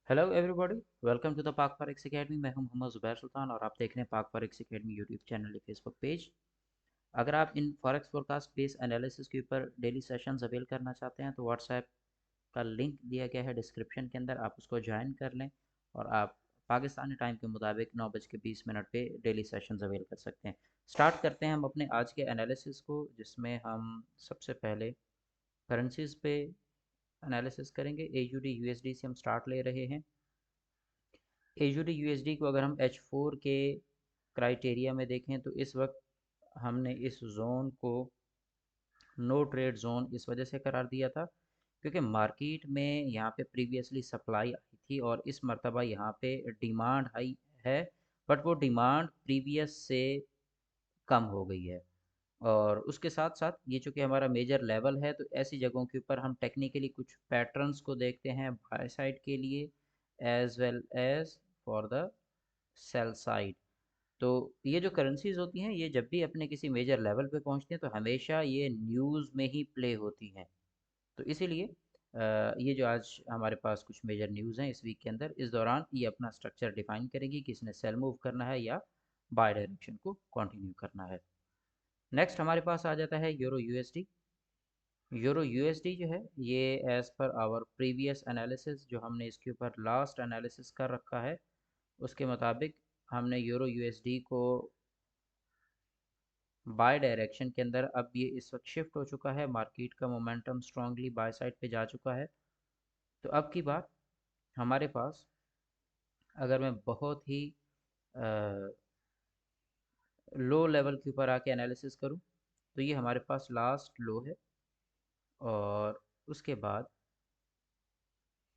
Hello everybody, welcome to the Pak forex academy. मैं हूं मोहम्मद ज़ुबैर सुल्तान और आप देख रहे हैं पाक फॉरेक्स एकेडमी यूट्यूब चैनल या फेसबुक पेज। अगर आप इन फॉरेक्स फोरकास्ट बेस एनालिसिस के ऊपर डेली सेशंस अवेल करना चाहते हैं तो व्हाट्सएप का लिंक दिया गया है डिस्क्रिप्शन के अंदर, आप उसको ज्वाइन कर लें और आप पाकिस्तानी टाइम के मुताबिक 9:20 पे डेली सेशंस अवेल कर सकते हैं। स्टार्ट करते हैं हम अपने आज के एनालिसिस को, जिसमें हम सबसे पहले करेंसीज पे एनालिसिस करेंगे। AUD USD से हम स्टार्ट ले रहे हैं। AUD USD को अगर हम H4 के क्राइटेरिया में देखें तो इस वक्त हमने इस जोन को नो ट्रेड जोन इस वजह से करार दिया था क्योंकि मार्केट में यहाँ पे प्रीवियसली सप्लाई आई थी और इस मर्तबा यहाँ पे डिमांड हाई है, बट वो डिमांड प्रीवियस से कम हो गई है। और उसके साथ साथ ये चूँकि हमारा मेजर लेवल है तो ऐसी जगहों के ऊपर हम टेक्निकली कुछ पैटर्न्स को देखते हैं बाय साइड के लिए as well as for the sell side. तो ये जो करेंसीज होती हैं ये जब भी अपने किसी मेजर लेवल पे पहुंचती हैं तो हमेशा ये न्यूज़ में ही प्ले होती हैं। तो इसीलिए ये जो आज हमारे पास कुछ मेजर न्यूज़ हैं इस वीक के अंदर, इस दौरान ये अपना स्ट्रक्चर डिफाइन करेंगी कि इसने सेल मूव करना है या बाय डायरेक्शन को कंटिन्यू करना है। नेक्स्ट हमारे पास आ जाता है यूरो यूएसडी। यूरो यूएसडी जो है ये as per our previous analysis, जो हमने इसके ऊपर लास्ट एनालिसिस कर रखा है, उसके मुताबिक हमने यूरो यूएसडी को बाय डायरेक्शन के अंदर, अब ये इस वक्त शिफ्ट हो चुका है, मार्केट का मोमेंटम स्ट्रांगली बाय साइड पे जा चुका है। तो अब की बात हमारे पास, अगर मैं बहुत ही लो लेवल के ऊपर आके एनालिसिस करूं तो ये हमारे पास लास्ट लो है और उसके बाद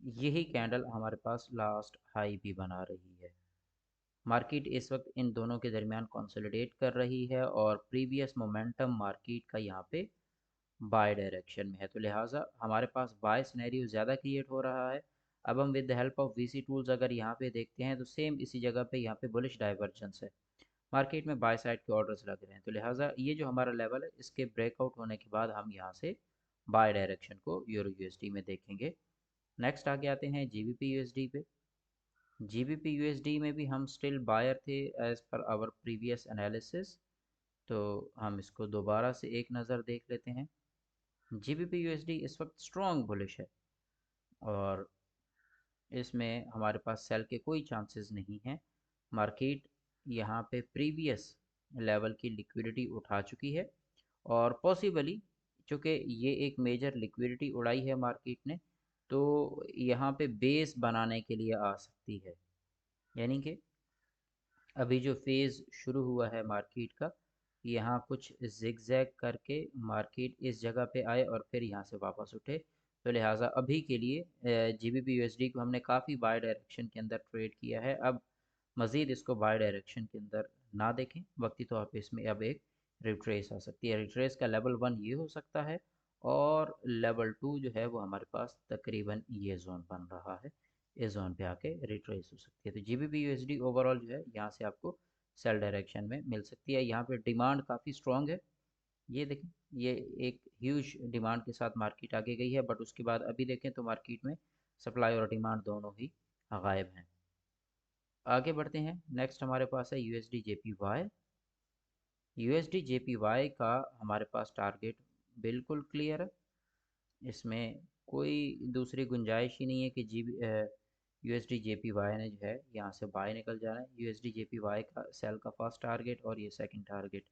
यही कैंडल हमारे पास लास्ट हाई भी बना रही है। मार्केट इस वक्त इन दोनों के दरमियान कंसोलिडेट कर रही है और प्रीवियस मोमेंटम मार्केट का यहाँ पे बाय डायरेक्शन में है, तो लिहाजा हमारे पास बाय सिनेरियो ज़्यादा क्रिएट हो रहा है। अब हम with the help of VC tools अगर यहाँ पे देखते हैं तो सेम इसी जगह पे यहाँ पे बुलिश डाइवर्जेंस है, मार्केट में बाय साइड के ऑर्डर्स लग रहे हैं। तो लिहाजा ये जो हमारा लेवल है इसके ब्रेकआउट होने के बाद हम यहाँ से बाय डायरेक्शन को यूरो यूएसडी में देखेंगे। नेक्स्ट आगे आते हैं जीबीपी यूएसडी पे। जीबीपी यूएसडी में भी हम स्टिल बायर थे as per our previous analysis, तो हम इसको दोबारा से एक नज़र देख लेते हैं। जीबीपी यूएसडी इस वक्त स्ट्रॉन्ग बुलिश है और इसमें हमारे पास सेल के कोई चांसेस नहीं हैं। मार्केट यहाँ पे प्रीवियस लेवल की लिक्विडिटी उठा चुकी है और पॉसिबली चूँकि ये एक मेजर लिक्विडिटी उड़ाई है मार्केट ने, तो यहाँ पे बेस बनाने के लिए आ सकती है। यानी कि अभी जो फेज़ शुरू हुआ है मार्केट का, यहाँ कुछ जिगजैग करके मार्केट इस जगह पे आए और फिर यहाँ से वापस उठे। तो लिहाजा अभी के लिए जीबीपी यूएसडी को हमने काफ़ी बाय डायरेक्शन के अंदर ट्रेड किया है। अब मज़ीद इसको बाय डायरेक्शन के अंदर ना देखें, वक्ती तौर पे इसमें अब एक रिट्रेस आ सकती है। रिट्रेस का लेवल 1 ये हो सकता है और लेवल 2 जो है वो हमारे पास तकरीबन ये जोन बन रहा है, इस जोन पे आके रिट्रेस हो सकती है। तो जीबीपी यूएसडी ओवरऑल जो है यहाँ से आपको सेल डायरेक्शन में मिल सकती है। यहाँ पे डिमांड काफ़ी स्ट्रॉन्ग है, ये देखें, ये एक ह्यूज डिमांड के साथ मार्केट आगे गई है, बट उसके बाद अभी देखें तो मार्केट में सप्लाई और डिमांड दोनों ही गायब हैं। आगे बढ़ते हैं। नेक्स्ट हमारे पास है यूएसडी जेपीवाई। यूएसडी जेपीवाई का हमारे पास टारगेट बिल्कुल क्लियर है, इसमें कोई दूसरी गुंजाइश ही नहीं है कि यूएसडी जेपीवाई ने जो है यहाँ से बाय निकल जाना है। यूएसडी जेपीवाई का सेल का फर्स्ट टारगेट और ये second target.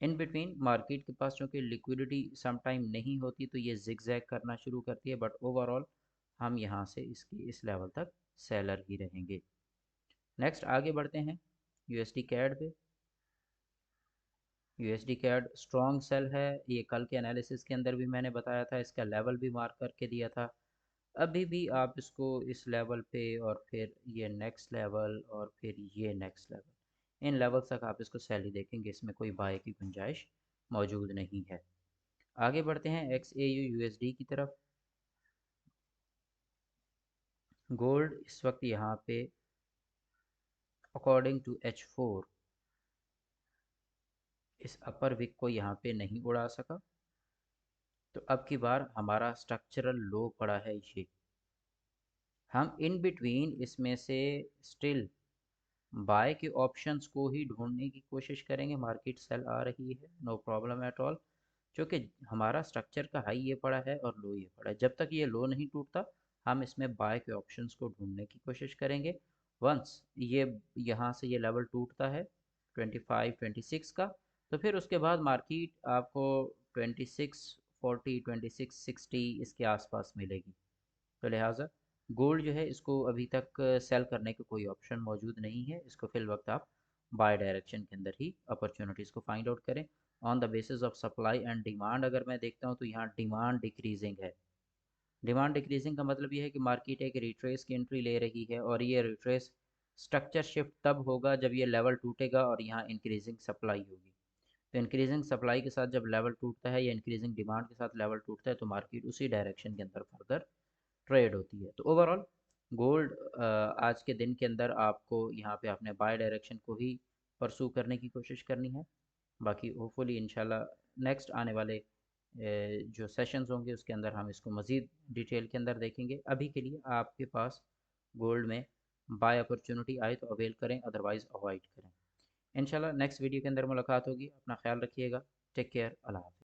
In between market के पास चूँकि लिक्विडिटी सम टाइम नहीं होती तो ये जिगजैग करना शुरू करती है, बट ओवरऑल हम यहाँ से इसकी इस लेवल तक सेलर ही रहेंगे। नेक्स्ट आगे बढ़ते हैं यूएसडी कैड पे। यूएसडी कैड स्ट्रॉन्ग सेल है, ये कल के एनालिसिस के अंदर भी मैंने बताया था, इसका लेवल भी मार्क करके दिया था। अभी भी आप इसको इस लेवल पे और फिर ये नेक्स्ट लेवल और फिर ये नेक्स्ट लेवल, इन लेवल तक आप इसको सेल ही देखेंगे, इसमें कोई बाय की गुंजाइश मौजूद नहीं है। आगे बढ़ते हैं XAU USD की तरफ। गोल्ड इस वक्त यहाँ पे अकॉर्डिंग टू H4 इस अपर विक को यहाँ पे नहीं उड़ा सका, तो अब की बार हमारा स्ट्रक्चरल लो पड़ा है ये। हम इन बिटवीन इसमें से स्टिल बाय के ऑप्शंस को ही ढूंढने की कोशिश करेंगे। मार्केट सेल आ रही है, नो प्रॉब्लम एट ऑल, क्योंकि हमारा स्ट्रक्चर का हाई ये पड़ा है और लो ये पड़ा है। जब तक ये लो नहीं टूटता हम इसमें बाय के ऑप्शंस को ढूंढने की कोशिश करेंगे। वंस ये यहाँ से ये लेवल टूटता है 25-26 का, तो फिर उसके बाद मार्केट आपको 2640 2660 इसके आसपास मिलेगी। तो लिहाजा गोल्ड जो है इसको अभी तक सेल करने का कोई ऑप्शन मौजूद नहीं है। इसको फिल वक्त आप बाय डायरेक्शन के अंदर ही अपॉर्चुनिटीज़ को फाइंड आउट करें। On the basis of supply and demand अगर मैं देखता हूँ तो यहाँ डिमांड डिक्रीजिंग है। डिमांड डिक्रीजिंग का मतलब ये है कि मार्केट एक रिट्रेस की एंट्री ले रही है, और ये रिट्रेस स्ट्रक्चर शिफ्ट तब होगा जब ये लेवल टूटेगा और यहाँ इंक्रीजिंग सप्लाई होगी। तो इंक्रीजिंग सप्लाई के साथ जब लेवल टूटता है या इंक्रीजिंग डिमांड के साथ लेवल टूटता है तो मार्केट उसी डायरेक्शन के अंदर फर्दर ट्रेड होती है। तो ओवरऑल गोल्ड आज के दिन के अंदर आपको यहाँ पे अपने बाय डायरेक्शन को ही परसू करने की कोशिश करनी है। बाकी होपफुली इंशाल्लाह नेक्स्ट आने वाले जो सेशंस होंगे उसके अंदर हम इसको मज़ीद डिटेल के अंदर देखेंगे। अभी के लिए आपके पास गोल्ड में बाय अपॉर्चुनिटी आए तो अवेल करें, अदरवाइज़ अवॉइड करें। इंशाल्लाह नेक्स्ट वीडियो के अंदर मुलाकात होगी। अपना ख्याल रखिएगा। Take care. अल्लाह हाफ़िज़।